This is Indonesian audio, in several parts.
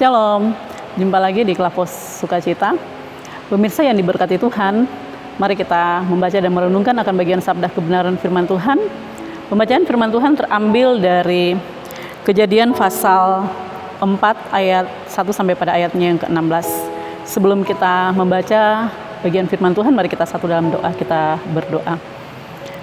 Shalom, jumpa lagi di Klavos Sukacita. Pemirsa yang diberkati Tuhan, mari kita membaca dan merenungkan akan bagian sabda kebenaran firman Tuhan. Pembacaan firman Tuhan terambil dari Kejadian pasal 4 ayat 1 sampai pada ayatnya yang ke-16. Sebelum kita membaca bagian firman Tuhan, mari kita satu dalam doa, kita berdoa.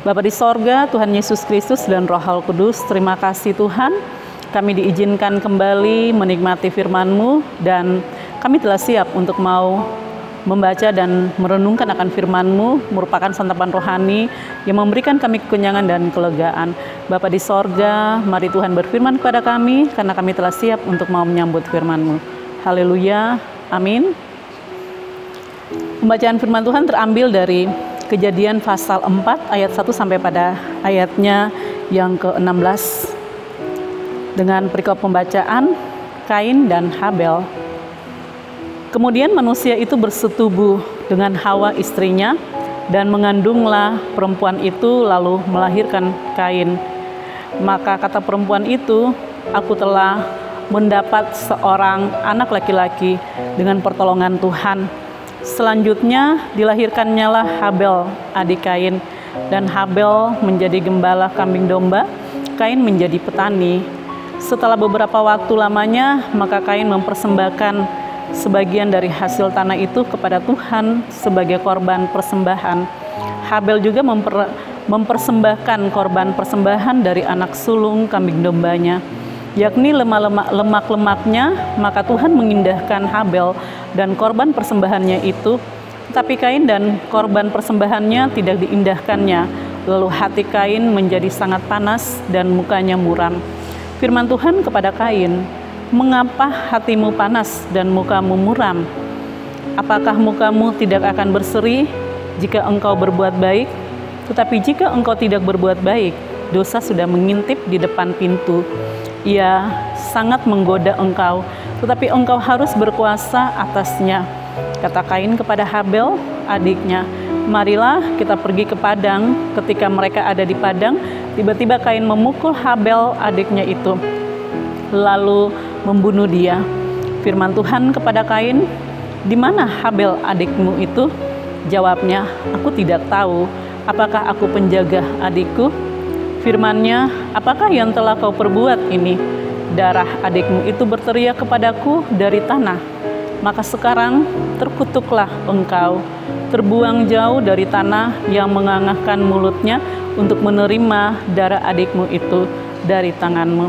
Bapa di sorga, Tuhan Yesus Kristus dan Roh Kudus, terima kasih Tuhan. Kami diizinkan kembali menikmati firman-Mu dan kami telah siap untuk mau membaca dan merenungkan akan firman-Mu, merupakan santapan rohani yang memberikan kami kekenyangan dan kelegaan. Bapa di sorga, mari Tuhan berfirman kepada kami karena kami telah siap untuk mau menyambut firman-Mu. Haleluya, amin. Pembacaan firman Tuhan terambil dari Kejadian pasal 4 ayat 1 sampai pada ayatnya yang ke-16. Dengan perikop pembacaan Kain dan Habel. Kemudian manusia itu bersetubuh dengan Hawa istrinya dan mengandunglah perempuan itu lalu melahirkan Kain. Maka kata perempuan itu, aku telah mendapat seorang anak laki-laki dengan pertolongan Tuhan. Selanjutnya dilahirkannya lah Habel, adik Kain, dan Habel menjadi gembala kambing domba, Kain menjadi petani. Setelah beberapa waktu lamanya, maka Kain mempersembahkan sebagian dari hasil tanah itu kepada Tuhan sebagai korban persembahan. Habel juga mempersembahkan korban persembahan dari anak sulung kambing dombanya, yakni lemak-lemaknya. Maka Tuhan mengindahkan Habel dan korban persembahannya itu, tetapi Kain dan korban persembahannya tidak diindahkannya. Lalu hati Kain menjadi sangat panas dan mukanya muram. Firman Tuhan kepada Kain, mengapa hatimu panas dan mukamu muram? Apakah mukamu tidak akan berseri jika engkau berbuat baik? Tetapi jika engkau tidak berbuat baik, dosa sudah mengintip di depan pintu. Ia sangat menggoda engkau, tetapi engkau harus berkuasa atasnya. Kata Kain kepada Habel, adiknya, marilah kita pergi ke padang. Ketika mereka ada di padang, tiba-tiba Kain memukul Habel adiknya itu, lalu membunuh dia. Firman Tuhan kepada Kain, di mana Habel adikmu itu? Jawabnya, aku tidak tahu. Apakah aku penjaga adikku? Firman-Nya, apakah yang telah kau perbuat ini? Darah adikmu itu berteriak kepadaku dari tanah. Maka sekarang terkutuklah engkau, terbuang jauh dari tanah yang mengangahkan mulutnya untuk menerima darah adikmu itu dari tanganmu.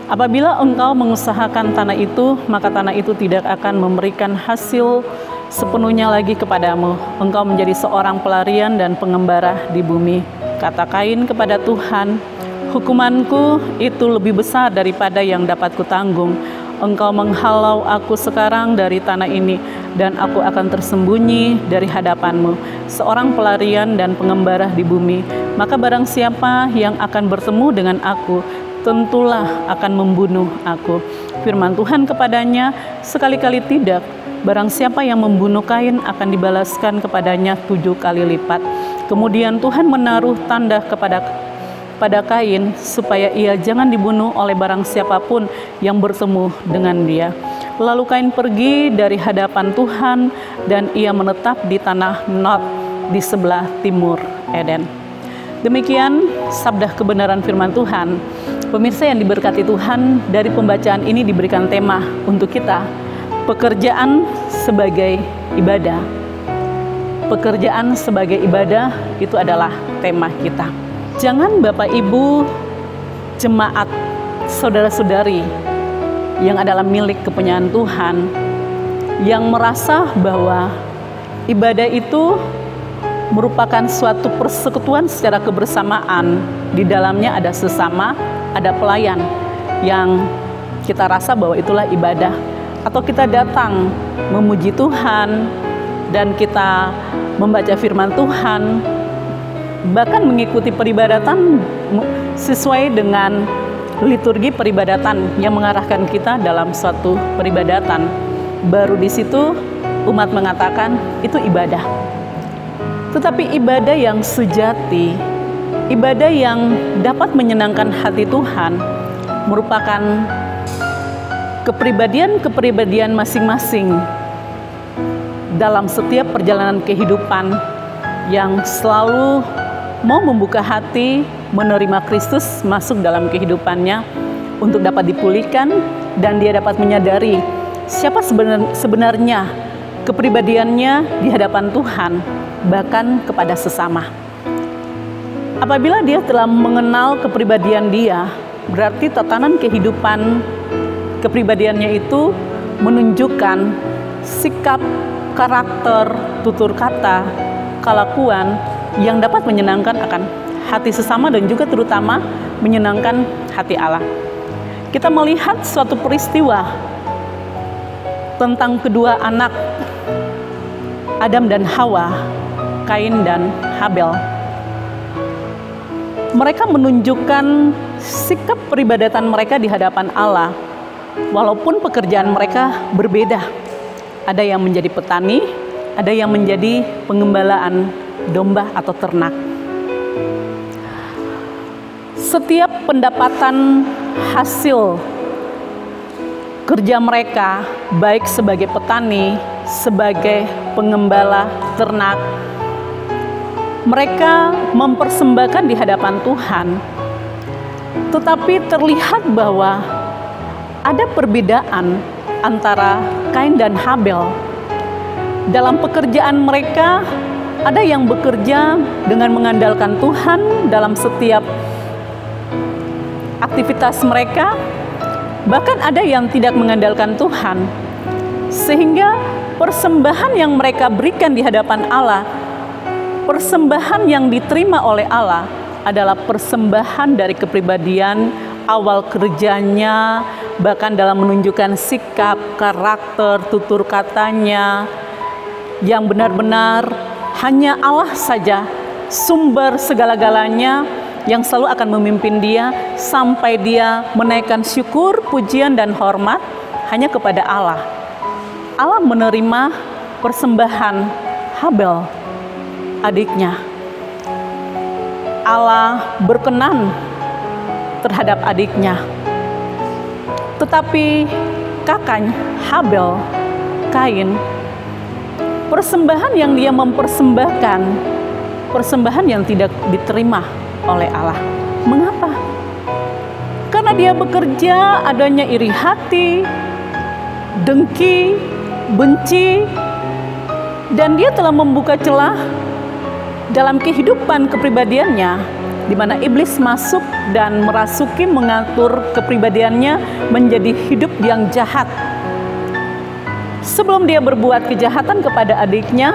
Apabila engkau mengusahakan tanah itu, maka tanah itu tidak akan memberikan hasil sepenuhnya lagi kepadamu. Engkau menjadi seorang pelarian dan pengembara di bumi. Kata Kain kepada Tuhan, hukumanku itu lebih besar daripada yang dapat kutanggung. Engkau menghalau aku sekarang dari tanah ini, dan aku akan tersembunyi dari hadapanmu, seorang pelarian dan pengembara di bumi. Maka barang siapa yang akan bertemu dengan aku, tentulah akan membunuh aku. Firman Tuhan kepadanya, sekali-kali tidak. Barang siapa yang membunuh Kain akan dibalaskan kepadanya 7 kali lipat. Kemudian Tuhan menaruh tanda pada Kain supaya ia jangan dibunuh oleh barang siapapun yang bertemu dengan dia. Lalu Kain pergi dari hadapan Tuhan dan ia menetap di tanah Nod di sebelah timur Eden. Demikian sabda kebenaran firman Tuhan. Pemirsa yang diberkati Tuhan, dari pembacaan ini diberikan tema untuk kita, pekerjaan sebagai ibadah. Pekerjaan sebagai ibadah itu adalah tema kita. Jangan Bapak Ibu, jemaat, saudara-saudari yang adalah milik kepunyaan Tuhan, yang merasa bahwa ibadah itu merupakan suatu persekutuan secara kebersamaan. Di dalamnya ada sesama, ada pelayan, yang kita rasa bahwa itulah ibadah. Atau kita datang memuji Tuhan dan kita membaca firman Tuhan, bahkan mengikuti peribadatan sesuai dengan liturgi peribadatan yang mengarahkan kita dalam suatu peribadatan. Baru di situ umat mengatakan itu ibadah. Tetapi ibadah yang sejati, ibadah yang dapat menyenangkan hati Tuhan, merupakan kepribadian masing-masing dalam setiap perjalanan kehidupan yang selalu mau membuka hati menerima Kristus masuk dalam kehidupannya untuk dapat dipulihkan dan dia dapat menyadari siapa sebenarnya kepribadiannya di hadapan Tuhan, bahkan kepada sesama. Apabila dia telah mengenal kepribadian dia, berarti tatanan kehidupan kepribadiannya itu menunjukkan sikap, karakter, tutur kata, kelakuan yang dapat menyenangkan akan hati sesama dan juga terutama menyenangkan hati Allah. Kita melihat suatu peristiwa tentang kedua anak Adam dan Hawa, Kain dan Habel. Mereka menunjukkan sikap peribadatan mereka di hadapan Allah, walaupun pekerjaan mereka berbeda. Ada yang menjadi petani, ada yang menjadi pengembalaan domba atau ternak. Setiap pendapatan hasil kerja mereka, baik sebagai petani, sebagai pengembala ternak, mereka mempersembahkan di hadapan Tuhan. Tetapi terlihat bahwa ada perbedaan antara Kain dan Habel. Dalam pekerjaan mereka, ada yang bekerja dengan mengandalkan Tuhan dalam setiap aktivitas mereka, bahkan ada yang tidak mengandalkan Tuhan. Sehingga persembahan yang mereka berikan di hadapan Allah, persembahan yang diterima oleh Allah adalah persembahan dari kepribadian awal kerjanya, bahkan dalam menunjukkan sikap, karakter, tutur katanya, yang benar-benar hanya Allah saja sumber segala-galanya yang selalu akan memimpin dia sampai dia menaikkan syukur, pujian, dan hormat hanya kepada Allah. Allah menerima persembahan Habel, adiknya. Allah berkenan terhadap adiknya. Tetapi kakaknya Habel, Kain, persembahan yang dia mempersembahkan, persembahan yang tidak diterima oleh Allah. Mengapa? Karena dia bekerja adanya iri hati, dengki, benci, dan dia telah membuka celah dalam kehidupan kepribadiannya, di mana iblis masuk dan merasuki, mengatur kepribadiannya menjadi hidup yang jahat. Sebelum dia berbuat kejahatan kepada adiknya,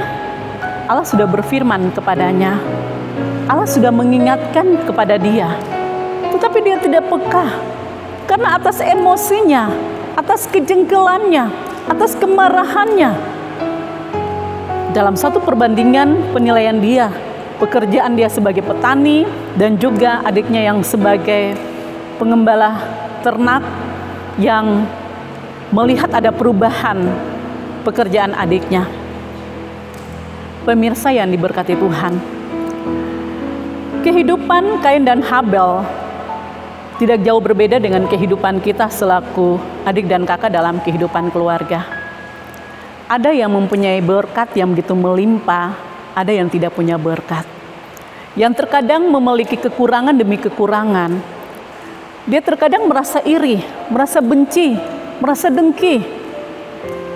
Allah sudah berfirman kepadanya. Allah sudah mengingatkan kepada dia. Tetapi dia tidak peka. Karena atas emosinya, atas kejengkelannya, atas kemarahannya. Dalam satu perbandingan penilaian dia, pekerjaan dia sebagai petani dan juga adiknya yang sebagai pengembala ternak, yang melihat ada perubahan pekerjaan adiknya. Pemirsa yang diberkati Tuhan, kehidupan Kain dan Habel tidak jauh berbeda dengan kehidupan kita selaku adik dan kakak dalam kehidupan keluarga. Ada yang mempunyai berkat yang begitu melimpah, ada yang tidak punya berkat, yang terkadang memiliki kekurangan demi kekurangan. Dia terkadang merasa iri, merasa benci, merasa dengki.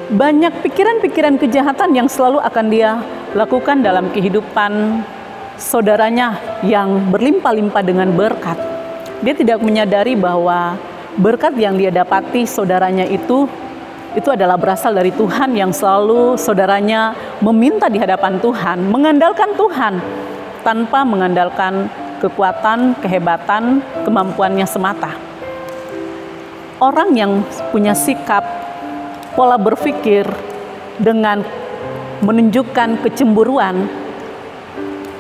Banyak pikiran-pikiran kejahatan yang selalu akan dia lakukan dalam kehidupan saudaranya yang berlimpah-limpah dengan berkat. Dia tidak menyadari bahwa berkat yang dia dapati saudaranya itu adalah berasal dari Tuhan, yang selalu saudaranya meminta di hadapan Tuhan, mengandalkan Tuhan tanpa mengandalkan kekuatan, kehebatan, kemampuannya semata. Orang yang punya sikap, pola berpikir dengan menunjukkan kecemburuan,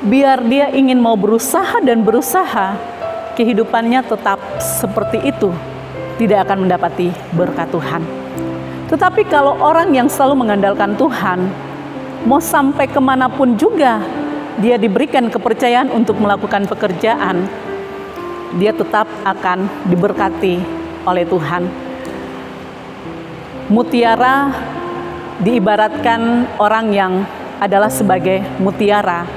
biar dia ingin mau berusaha dan berusaha, kehidupannya tetap seperti itu, tidak akan mendapati berkat Tuhan. Tetapi kalau orang yang selalu mengandalkan Tuhan, mau sampai kemanapun juga dia diberikan kepercayaan untuk melakukan pekerjaan, dia tetap akan diberkati oleh Tuhan. Mutiara diibaratkan orang yang adalah sebagai mutiara.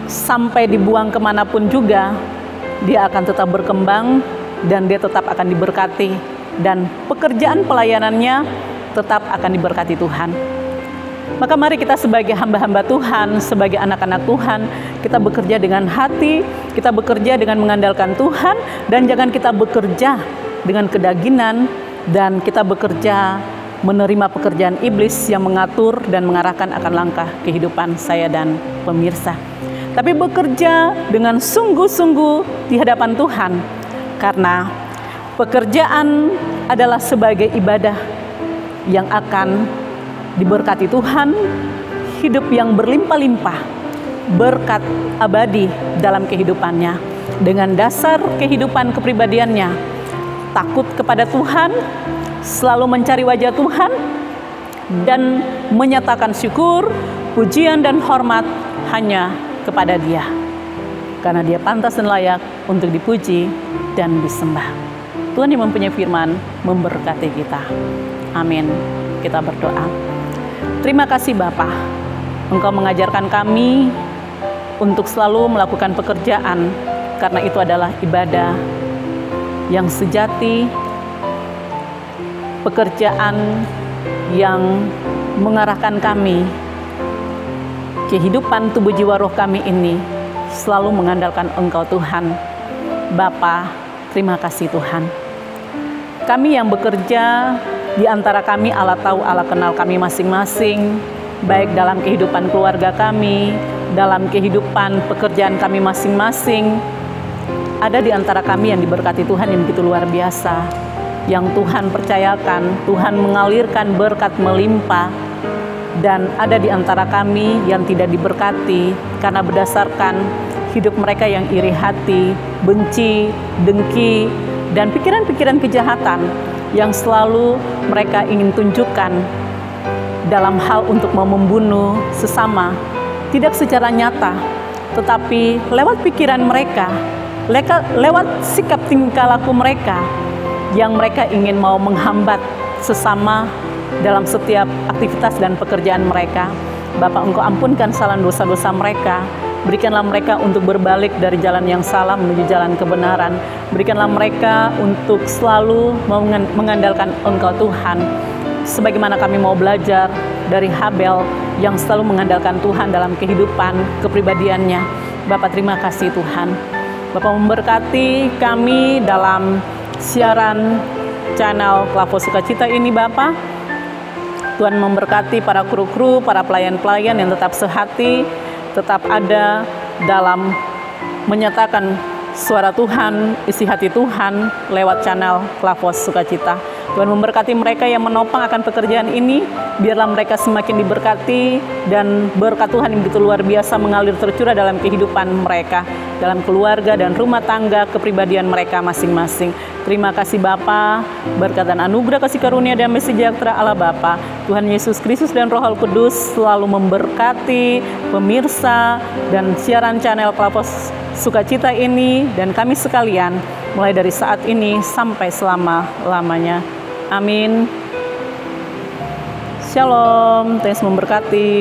Sampai dibuang kemanapun juga, dia akan tetap berkembang dan dia tetap akan diberkati. Dan pekerjaan pelayanannya tetap akan diberkati Tuhan. Maka mari kita sebagai hamba-hamba Tuhan, sebagai anak-anak Tuhan, kita bekerja dengan hati, kita bekerja dengan mengandalkan Tuhan, dan jangan kita bekerja dengan kedagingan, dan kita bekerja menerima pekerjaan iblis yang mengatur dan mengarahkan akan langkah kehidupan saya dan pemirsa. Tapi bekerja dengan sungguh-sungguh di hadapan Tuhan, karena pekerjaan adalah sebagai ibadah yang akan diberkati Tuhan, hidup yang berlimpah-limpah, berkat abadi dalam kehidupannya, dengan dasar kehidupan kepribadiannya, takut kepada Tuhan, selalu mencari wajah Tuhan, dan menyatakan syukur, pujian, dan hormat hanya kepada Dia, karena Dia pantas dan layak untuk dipuji dan disembah. Tuhan yang mempunyai firman memberkati kita. Amin. Kita berdoa. Terima kasih Bapa, Engkau mengajarkan kami untuk selalu melakukan pekerjaan, karena itu adalah ibadah yang sejati, pekerjaan yang mengarahkan kami, kehidupan tubuh jiwa roh kami ini selalu mengandalkan Engkau Tuhan. Bapa, terima kasih Tuhan. Kami yang bekerja, di antara kami Allah tahu, Allah kenal kami masing-masing, baik dalam kehidupan keluarga kami, dalam kehidupan pekerjaan kami masing-masing. Ada di antara kami yang diberkati Tuhan yang begitu luar biasa, yang Tuhan percayakan, Tuhan mengalirkan berkat melimpah. Dan ada di antara kami yang tidak diberkati karena berdasarkan hidup mereka yang iri hati, benci, dengki, dan pikiran-pikiran kejahatan yang selalu mereka ingin tunjukkan dalam hal untuk mau membunuh sesama, tidak secara nyata, tetapi lewat pikiran mereka, lewat sikap tingkah laku mereka, yang mereka ingin mau menghambat sesama dalam setiap aktivitas dan pekerjaan mereka. Bapa, Engkau ampunkan kesalahan dosa-dosa mereka. Berikanlah mereka untuk berbalik dari jalan yang salah menuju jalan kebenaran. Berikanlah mereka untuk selalu mengandalkan Engkau Tuhan. Sebagaimana kami mau belajar dari Habel yang selalu mengandalkan Tuhan dalam kehidupan kepribadiannya. Bapa, terima kasih Tuhan. Bapa memberkati kami dalam siaran channel Klavos Sukacita ini Bapa. Tuhan memberkati para kru-kru, para pelayan-pelayan yang tetap sehati, tetap ada dalam menyatakan suara Tuhan, isi hati Tuhan lewat channel Klavos Sukacita. Tuhan memberkati mereka yang menopang akan pekerjaan ini, biarlah mereka semakin diberkati dan berkat Tuhan yang begitu luar biasa mengalir tercurah dalam kehidupan mereka, dalam keluarga dan rumah tangga kepribadian mereka masing-masing. Terima kasih Bapa, berkat dan anugerah kasih karunia dan damai sejahtera Allah Bapa, Tuhan Yesus Kristus dan Roh Kudus selalu memberkati pemirsa dan siaran channel Klavos Sukacita ini dan kami sekalian mulai dari saat ini sampai selama-lamanya. Amin. Shalom, Tuhan memberkati.